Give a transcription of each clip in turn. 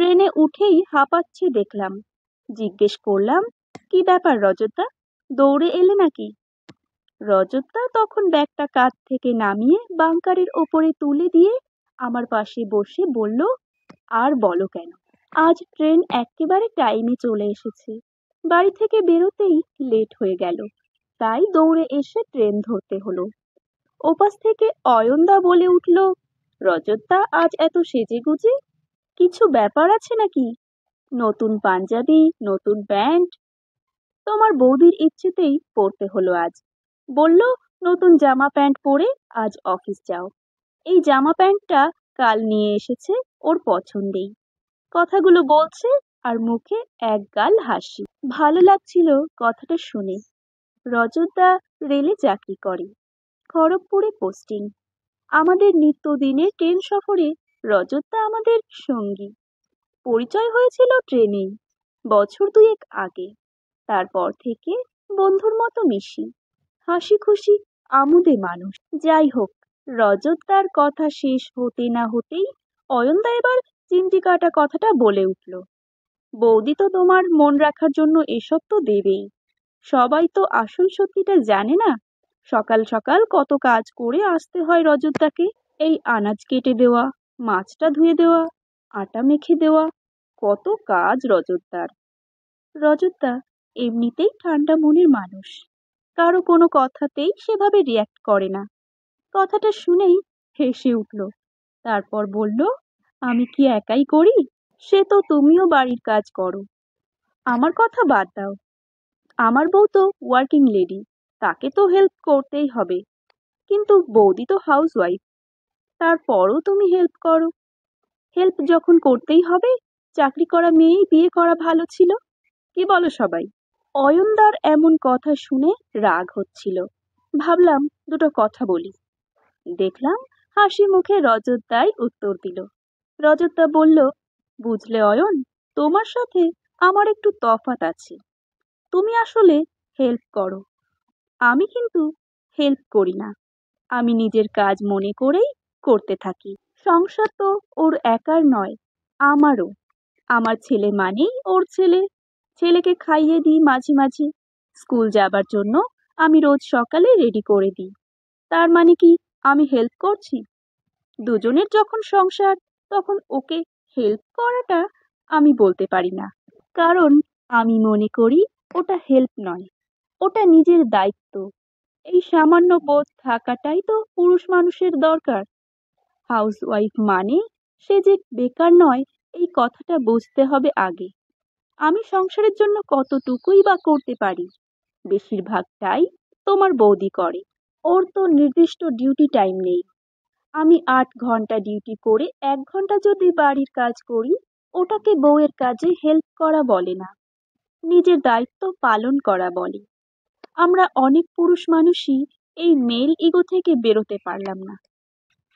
ট্রেনে উঠেই হাঁপাচ্ছে দেখলাম। জিজ্ঞেস করলাম, কি ব্যাপার রজতদা, দৌড়ে এলে নাকি? রজতদা তখন ব্যাগটা কাঁধ থেকে নামিয়ে বাংকারের ওপরে তুলে দিয়ে আমার পাশে বসে বলল, আর বলো কেন, আজ ট্রেন একেবারে টাইমে চলে এসেছে। বাড়ি থেকে বেরোতেই লেট হয়ে গেল, তাই দৌড়ে এসে ট্রেন ধরতে হলো। ওপাশ থেকে অয়নদা বলে উঠল, রজতদা আজ এত সেজেগুজে, কিছু ব্যাপার আছে নাকি? নতুন পাঞ্জাবি, নতুন প্যান্ট? তোমার বৌদির ইচ্ছেতেই পরতে হলো আজ। বলল, নতুন জামা প্যান্ট পরে আজ অফিস যাও। এই জামা প্যান্টটা কাল নিয়ে এসেছে, ওর পছন্দেই। কথাগুলো বলছে আর মুখে একগাল হাসি। ভালো লাগছিল কথাটা শুনে। রজতদা রেলে চাকরি করে, খড়গপুরে পোস্টিং। আমাদের নিত্যদিনের ট্রেন সফরে রজতদা আমাদের সঙ্গী। পরিচয় হয়েছিল ট্রেনেই, বছর দুয়েক আগে। তারপর থেকে বন্ধুর মতো মিশি, হাসি খুশি আমোদে মানুষ। যাই হোক, রজতদার কথা শেষ হতে না হতেই অয়নদা এবার চিমটি কাটা কথাটা বলে উঠল, বৌদি তো তোমার মন রাখার জন্য এসব তো দেবেই। সবাই তো আসল সত্যিটা জানে না। সকাল সকাল কত কাজ করে আসতে হয় রজতদাকে। এই আনাজ কেটে দেওয়া, মাছটা ধুয়ে দেওয়া, আটা মেখে দেওয়া, কত কাজ রজতদার। রজতদা এমনিতেই ঠান্ডা মনের মানুষ, কারো কোনো কথাতেই সেভাবে রিয়াক্ট করে না। কথাটা শুনেই হেসে উঠল, তারপর বলল, আমি কি একাই করি? সে তো তুমিও বাড়ির কাজ করো। আমার কথা বাদ দাও, আমার বউ তো ওয়ার্কিং লেডি, তাকে তো হেল্প করতেই হবে। কিন্তু বৌদি তো হাউস ওয়াইফ, তারপরও তুমি হেল্প করো। হেল্প যখন করতেই হবে, চাকরি করা মেয়েই বিয়ে করা ভালো ছিল। কি বলো সবাই? অয়নদার এমন কথা শুনে রাগ হচ্ছিল। ভাবলাম দুটো কথা বলি। দেখলাম হাসি মুখে রজতদাই উত্তর দিল। রজতদা বলল, বুঝলে অয়ন, তোমার সাথে আমার একটু তফাৎ আছে। তুমি আসলে হেল্প করো, আমি কিন্তু হেল্প করি না। আমি নিজের কাজ মনে করেই করতে থাকি। সংসার তো ওর একার নয়, আমারও। আমার ছেলে মানেই ওর ছেলে। ছেলেকে খাইয়ে দিই মাঝে মাঝে। স্কুল যাবার জন্য আমি রোজ সকালে রেডি করে দিই। তার মানে কি আমি হেল্প করছি? দুজনের যখন সংসার, তখন ওকে হেল্প করাটা আমি বলতে পারি না। কারণ আমি মনে করি ওটা হেল্প নয়, ওটা নিজের দায়িত্ব। এই সামান্য বোধ থাকাটাই তো পুরুষ মানুষের দরকার। হাউস ওয়াইফ মানে সে যে বেকার নয়, এই কথাটা বুঝতে হবে আগে। আমি সংসারের জন্য কতটুকুই বা করতে পারি, বেশিরভাগটাই তোমার বৌদি করে। ওর তো নির্দিষ্ট ডিউটি টাইম নেই। আমি 8 ঘন্টা ডিউটি করে 1 ঘন্টা যদি বাড়ির কাজ করি, ওটাকে বউয়ের কাজে হেল্প করা বলে না, নিজের দায়িত্ব পালন করা বলে। আমরা অনেক পুরুষ মানুষই এই মেল ইগো থেকে বেরোতে পারলাম না।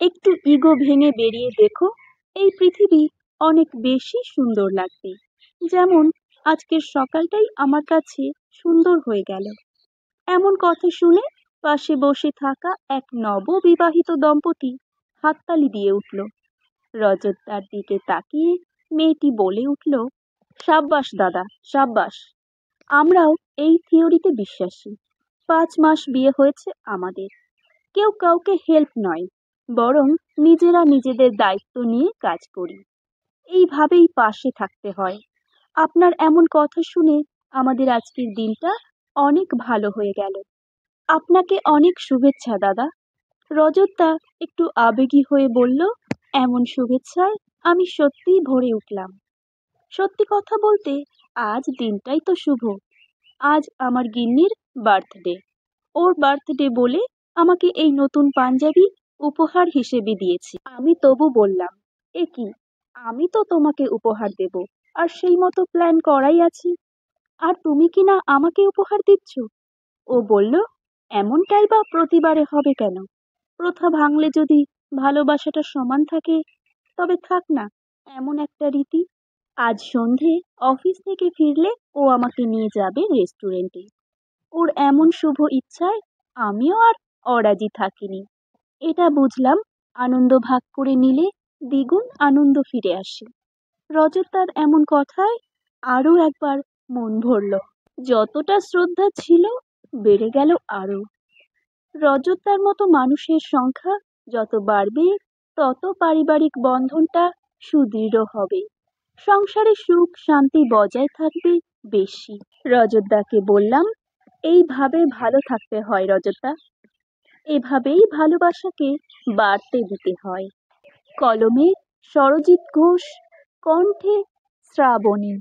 একটু ইগো ভেঙে বেরিয়ে দেখো, এই পৃথিবী অনেক বেশি সুন্দর লাগবে। যেমন আজকের সকালটাই আমার কাছে সুন্দর হয়ে গেল। এমন কথা শুনে পাশে বসে থাকা এক নববিবাহিত দম্পতি হাততালি দিয়ে উঠল। রজতদার দিকে তাকিয়ে মেয়েটি বলে উঠল, সাব্বাস দাদা, সাব্বাস। আমরাও এই থিওরিতে বিশ্বাসী। 5 মাস বিয়ে হয়েছে আমাদের। কেউ কাউকে হেল্প নয়, বরং নিজেরা নিজেদের দায়িত্ব নিয়ে কাজ করি। এইভাবেই পাশে থাকতে হয়। আপনার এমন কথা শুনে আমাদের আজকের দিনটা অনেক ভালো হয়ে গেল। আপনাকে অনেক শুভেচ্ছা দাদা। রজতদা একটু আবেগী হয়ে বলল, এমন শুভেচ্ছায় আমি সত্যিই ভরে উঠলাম। সত্যি কথা বলতে, আজ দিনটাই তো শুভ। আজ আমার গিন্নির বার্থডে। ওর বার্থডে বলে আমাকে এই নতুন পাঞ্জাবি উপহার হিসেবে দিয়েছি। আমি তবু বললাম, এ কি, আমি তো তোমাকে উপহার দেব, আর সেই মতো প্ল্যান করাই আছে, আর তুমি কি না আমাকে উপহার দিচ্ছ? ও বলল, এমনটাই বা প্রতিবারে হবে কেন? প্রথা ভাঙলে যদি ভালোবাসাটা সমান থাকে, তবে থাক না এমন একটা রীতি। আজ সন্ধে অফিস থেকে ফিরলে ও আমাকে নিয়ে যাবে রেস্টুরেন্টে। ওর এমন শুভ ইচ্ছায় আমিও আর অরাজি থাকিনি। এটা বুঝলাম, আনন্দ ভাগ করে নিলে দ্বিগুণ আনন্দ ফিরে আসে। রজতার এমন কথায় আরো একবার মন ভরল। যতটা শ্রদ্ধা ছিল বেড়ে গেল আরো। রজতার মতো মানুষের সংখ্যা যত বাড়বে তত পারিবারিক বন্ধনটা সুদৃঢ় হবে, সংসারে সুখ শান্তি বজায় থাকবে বেশি। রজতদাকে বললাম, এইভাবে ভালো থাকতে হয় রজতা, এভাবেই ভালোবাসাকে বাড়তে দিতে হয়। কলমে সরজিৎ ঘোষ, কণ্ঠে শ্রাবণী।